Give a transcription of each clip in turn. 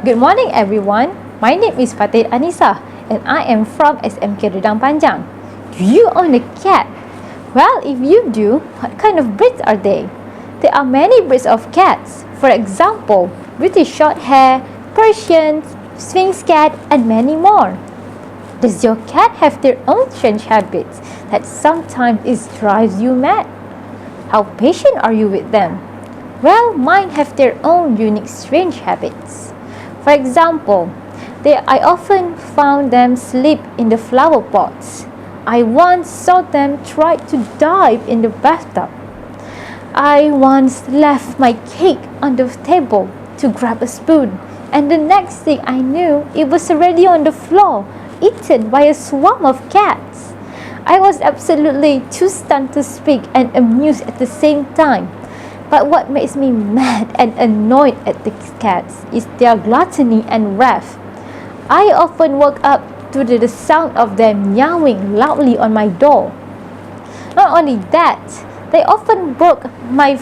Good morning, everyone. My name is Fatin Anisah, and I am from SMK Redang Panjang. Do you own a cat? Well, if you do, what kind of breeds are they? There are many breeds of cats. For example, British Shorthair, Persian, Sphinx cat, and many more. Does your cat have their own strange habits that sometimes it drives you mad? How patient are you with them? Well, mine have their own unique strange habits. For example, I often found them sleep in the flower pots. I once saw them try to dive in the bathtub. I once left my cake on the table to grab a spoon, and the next thing I knew, it was already on the floor, eaten by a swarm of cats. I was absolutely too stunned to speak and amused at the same time. But what makes me mad and annoyed at the cats is their gluttony and wrath. I often woke up to the sound of them meowing loudly on my door. Not only that, they often broke my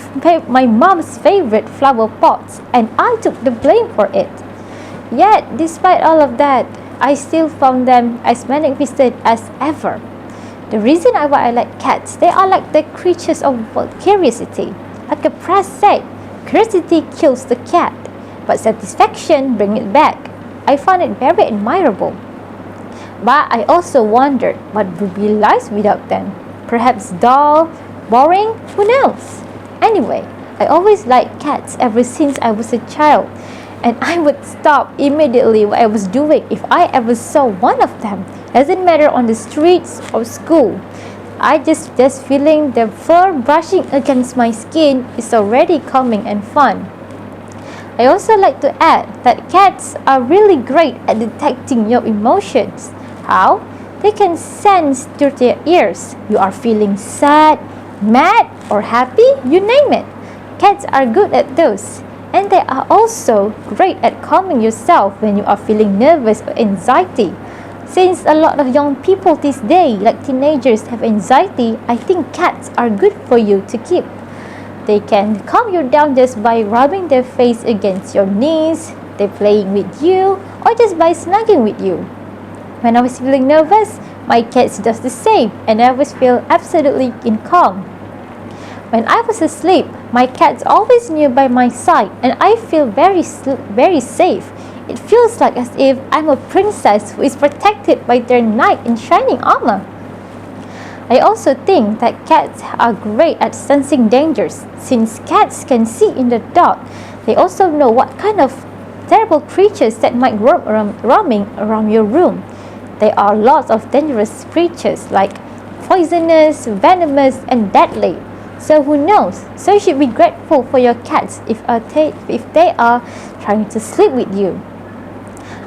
mom's favorite flower pots, and I took the blame for it. Yet, despite all of that, I still found them as magnificent as ever. The reason why I like cats, they are like the creatures of curiosity. Like a press said, curiosity kills the cat, but satisfaction brings it back. I found it very admirable. But I also wondered what would be life without them. Perhaps dull, boring, who knows? Anyway, I always liked cats ever since I was a child, and I would stop immediately what I was doing if I ever saw one of them. Doesn't matter on the streets or school. I just feeling the fur brushing against my skin is already calming and fun. I also like to add that cats are really great at detecting your emotions. How? They can sense through their ears. You are feeling sad, mad, or happy, you name it. Cats are good at those. And they are also great at calming yourself when you are feeling nervous or anxiety. Since a lot of young people this day, like teenagers, have anxiety, I think cats are good for you to keep. They can calm you down just by rubbing their face against your knees, they're playing with you, or just by snuggling with you. When I was feeling nervous, my cat does the same, and I always feel absolutely in calm. When I was asleep, my cat's always nearby my side, and I feel very safe. It feels like as if I'm a princess who is protected by their knight in shining armor. I also think that cats are great at sensing dangers. Since cats can see in the dark, they also know what kind of terrible creatures that might roaming around your room. There are lots of dangerous creatures like poisonous, venomous, and deadly. So who knows? So you should be grateful for your cats if they are trying to sleep with you.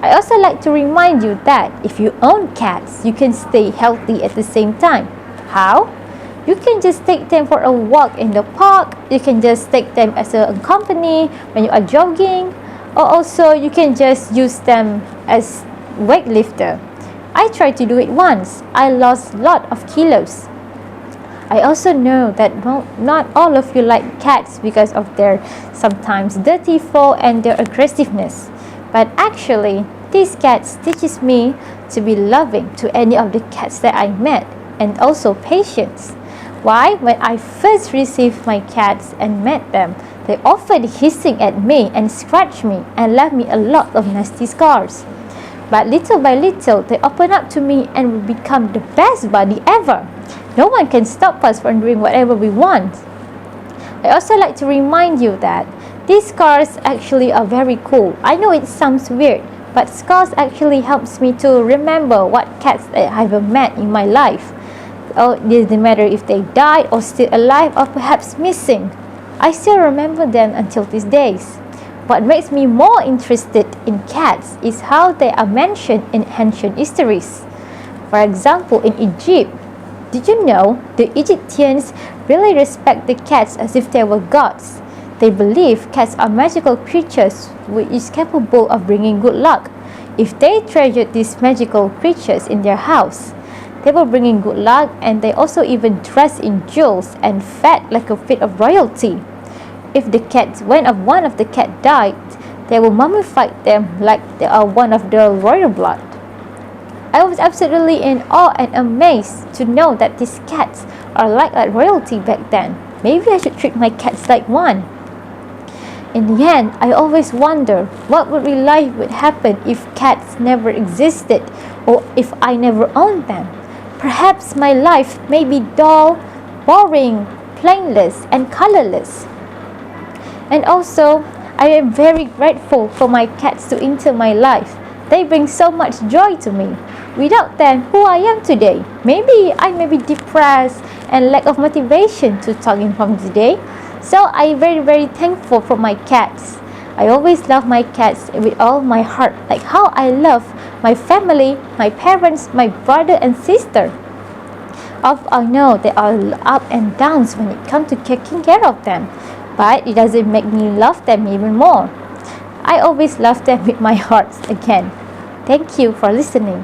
I also like to remind you that if you own cats, you can stay healthy at the same time. How? You can just take them for a walk in the park. You can just take them as a company when you are jogging. Or also you can just use them as weightlifter. I tried to do it once. I lost a lot of kilos. I also know that not all of you like cats because of their sometimes dirty fur and their aggressiveness. But actually, these cats teaches me to be loving to any of the cats that I met, and also patience. Why? When I first received my cats and met them, they often hissing at me and scratch me and left me a lot of nasty scars. But little by little, they open up to me and will become the best buddy ever. No one can stop us from doing whatever we want. I also like to remind you that these scars actually are very cool. I know it sounds weird, but scars actually helps me to remember what cats I have met in my life. It doesn't matter if they died or still alive or perhaps missing. I still remember them until these days. What makes me more interested in cats is how they are mentioned in ancient histories. For example, in Egypt, did you know the Egyptians really respect the cats as if they were gods? They believe cats are magical creatures which is capable of bringing good luck. If they treasured these magical creatures in their house, they were bringing good luck, and they also even dress in jewels and fed like a fit of royalty. If one of the cat died, They will mummify them like they are one of the royal blood. I was absolutely in awe and amazed to know that these cats are like royalty back then. Maybe I should treat my cats like one. In the end, I always wonder what would happen if cats never existed or if I never owned them. Perhaps my life may be dull, boring, plainless, and colorless. And also, I am very grateful for my cats to enter my life. They bring so much joy to me. Without them, who I am today? Maybe I may be depressed and lack of motivation to talk in front today. So I am very thankful for my cats. I always love my cats with all my heart, like how I love my family, my parents, my brother and sister. I know there are ups and downs when it comes to taking care of them, but it doesn't make me love them even more. I always love them with my heart again. Thank you for listening.